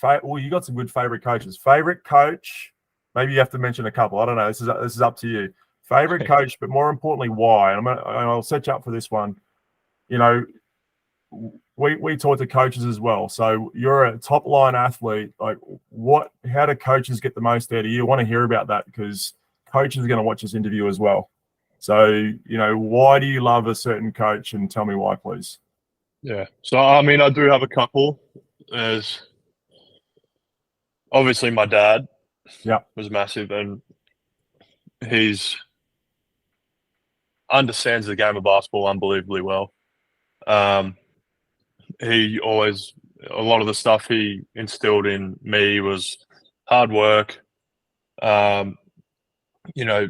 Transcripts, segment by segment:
well, you got some good favorite coaches. Favorite coach? Maybe you have to mention a couple. I don't know. This is up to you. Favorite coach, but more importantly, why? And I'll set you up for this one. You know, we talk to coaches as well. So you're a top line athlete. Like, how do coaches get the most out of you? I want to hear about that because coaches are going to watch this interview as well. So, you know, why do you love a certain coach? And tell me why, please. Yeah. So, I mean, I do have a couple. There's obviously my dad. Yeah. Was massive, and he's understands the game of basketball unbelievably well. He always, a lot of the stuff he instilled in me was hard work. You know,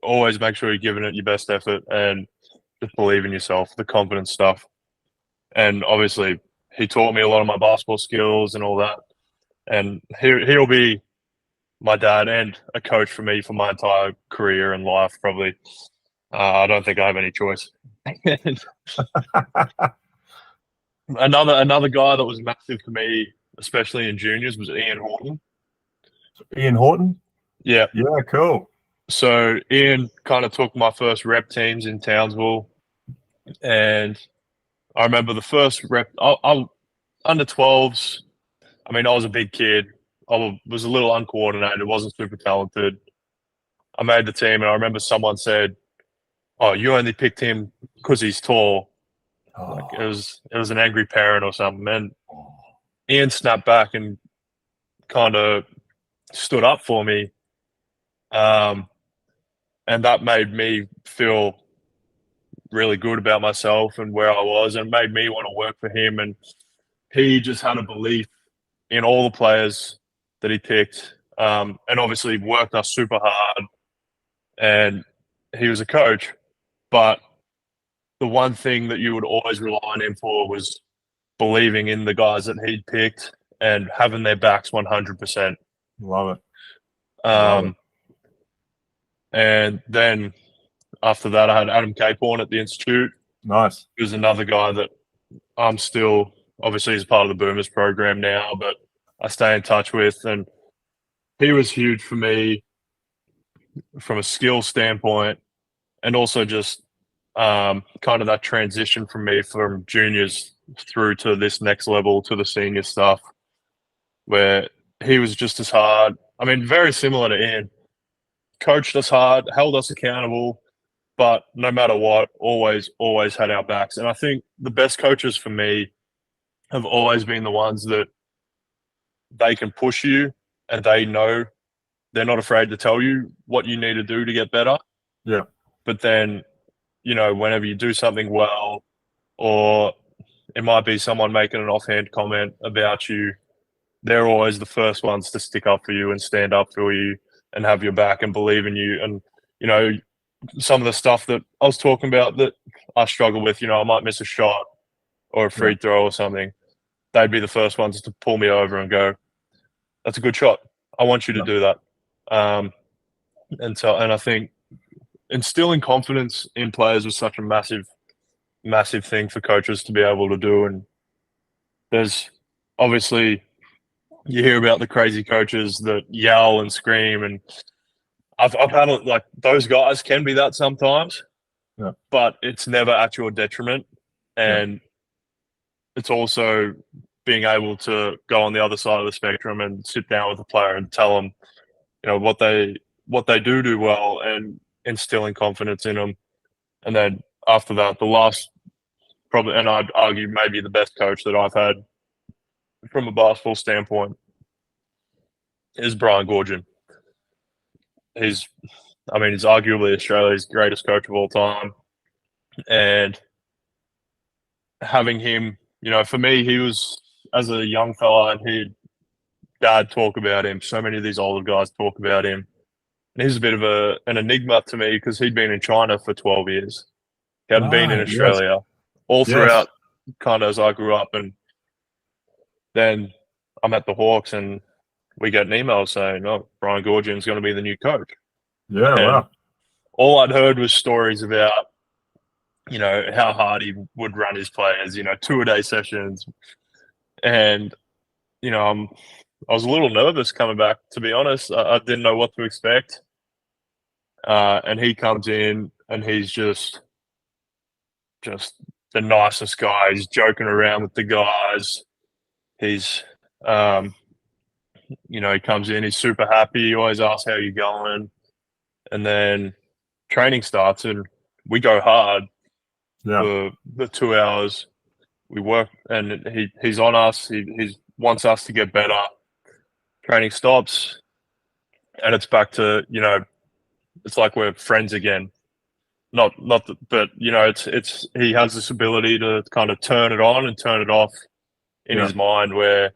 always make sure you're giving it your best effort and just believe in yourself, the confidence stuff. And obviously, he taught me a lot of my basketball skills and all that. And he'll be my dad and a coach for me for my entire career and life, probably. I don't think I have any choice. Another guy that was massive for me, especially in juniors, was Ian Horton. Ian Horton? Yeah. Yeah, cool. So Ian kind of took my first rep teams in Townsville, and I remember the first rep. I under 12s. I mean, I was a big kid. I was a little uncoordinated. Wasn't super talented. I made the team, and I remember someone said, "Oh, you only picked him because he's tall." Oh. Like it was an angry parent or something. And Ian snapped back and kind of stood up for me. And that made me feel really good about myself and where I was, and made me want to work for him. And he just had a belief in all the players that he picked, and obviously worked us super hard. And he was a coach, but the one thing that you would always rely on him for was believing in the guys that he'd picked and having their backs 100%. Love it. And then after that, I had Adam Capehorn at the Institute. Nice. He was another guy that I'm still, obviously he's part of the Boomers program now, but I stay in touch with. And he was huge for me from a skill standpoint, and also just kind of that transition for me from juniors through to this next level to the senior stuff, where he was just as hard. I mean, very similar to Ian. Coached us hard, held us accountable, but no matter what, always had our backs. And I think the best coaches for me have always been the ones that they can push you and they know they're not afraid to tell you what you need to do to get better. Yeah. But then, you know, whenever you do something well, or it might be someone making an offhand comment about you, they're always the first ones to stick up for you and stand up for you and have your back and believe in you. And, you know, some of the stuff that I was talking about that I struggle with, you know, I might miss a shot or a free throw or something. They'd be the first ones to pull me over and go, "That's a good shot. I want you to do that." And I think instilling confidence in players was such a massive thing for coaches to be able to do. And there's obviously, you hear about the crazy coaches that yell and scream, and I've had like those guys can be that sometimes, but it's never at your detriment. And it's also being able to go on the other side of the spectrum and sit down with a player and tell them, you know, what they do well, and instilling confidence in them. And then after that, the last probably, and I'd argue maybe the best coach that I've had from a basketball standpoint is Brian Goorjian. He's arguably Australia's greatest coach of all time. And having him, you know, for me, he was, as a young fella, and dad talk about him. So many of these older guys talk about him. And he's a bit of an enigma to me because he'd been in China for 12 years. He hadn't been in Australia all throughout kind of as I grew up. And then I'm at the Hawks and we get an email saying, "Oh, Brian Goorjian's going to be the new coach." Yeah, and wow. All I'd heard was stories about, you know, how hard he would run his players, you know, 2-a-day sessions. And I was a little nervous coming back, to be honest. I didn't know what to expect. And he comes in and he's just the nicest guy. He's joking around with the guys. He's, he comes in, he's super happy. He always asks how you going. And then training starts and we go hard for the 2 hours. We work and he's on us. He wants us to get better. Training stops and it's back to, it's like we're friends again. But it's he has this ability to kind of turn it on and turn it off in his mind, where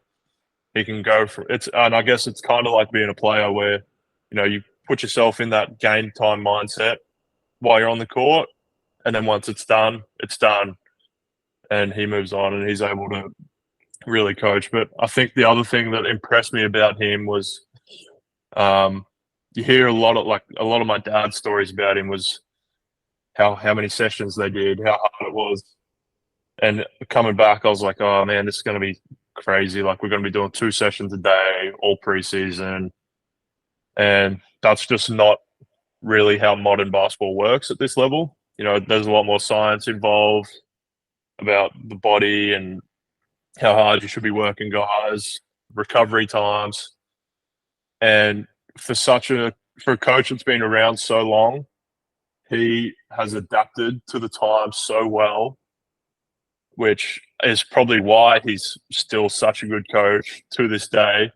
he can go for it's. And I guess it's kind of like being a player where, you put yourself in that game time mindset while you're on the court, and then once it's done, it's done, and he moves on and he's able to really coach. But I think the other thing that impressed me about him was, you hear a lot of my dad's stories about him was how many sessions they did, how hard it was. And coming back, I was like, oh man, this is going to be crazy. Like, we're going to be doing 2 sessions a day all preseason. And that's just not really how modern basketball works at this level. There's a lot more science involved about the body and how hard you should be working guys, recovery times. And for a coach that's been around so long, he has adapted to the times so well, which is probably why he's still such a good coach to this day.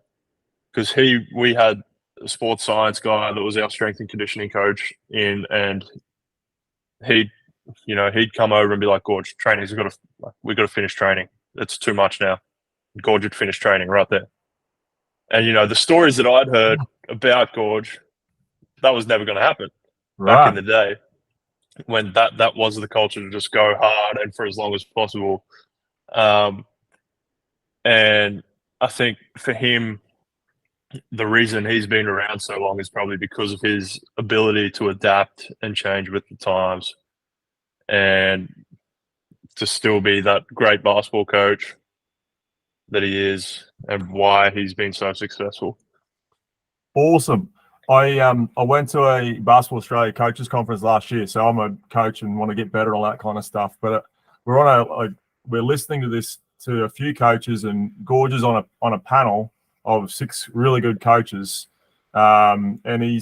Because we had a sports science guy that was our strength and conditioning coach and he'd come over and be like, Gorge, we've got to finish training. It's too much now. Gorge would finish training right there. And, the stories that I'd heard about Gorge, that was never going to happen back in the day, when that was the culture, to just go hard and for as long as possible. And I think for him, the reason he's been around so long is probably because of his ability to adapt and change with the times, and to still be that great basketball coach that he is, and why he's been so successful. Awesome. I went to a Basketball Australia coaches conference last year, so I'm a coach and want to get better, all that kind of stuff. But we're listening to a few coaches, and Gorge is on a panel of 6 really good coaches, and he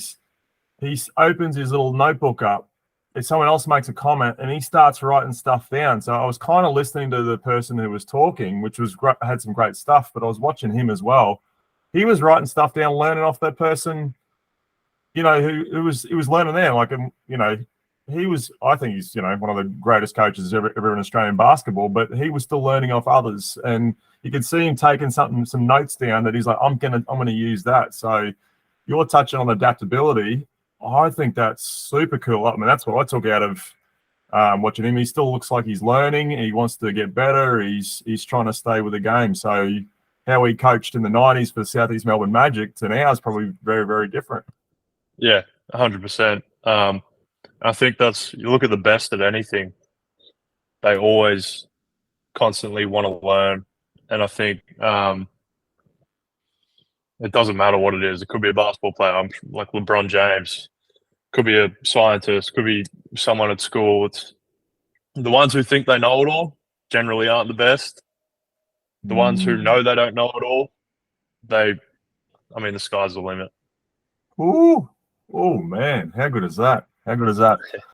opens his little notebook up. If someone else makes a comment, and he starts writing stuff down. So I was kind of listening to the person who was talking, which was had some great stuff, but I was watching him as well. He was writing stuff down, learning off that person, who was learning there. Like, I think he's, one of the greatest coaches ever in Australian basketball, but he was still learning off others. And you could see him taking some notes down that he's like, I'm going to use that. So you're touching on adaptability. I think that's super cool. I mean, that's what I took out of watching him. He still looks like he's learning. He wants to get better. He's trying to stay with the game. So how he coached in the 90s for South East Melbourne Magic to now is probably very, very different. Yeah, 100%. I think you look at the best at anything, they always constantly want to learn. And I think it doesn't matter what it is. It could be a basketball player, like LeBron James. Could be a scientist. Could be someone at school. It's the ones who think they know it all generally aren't the best. The ones who know they don't know it all, the sky's the limit. Ooh. Oh, man. How good is that?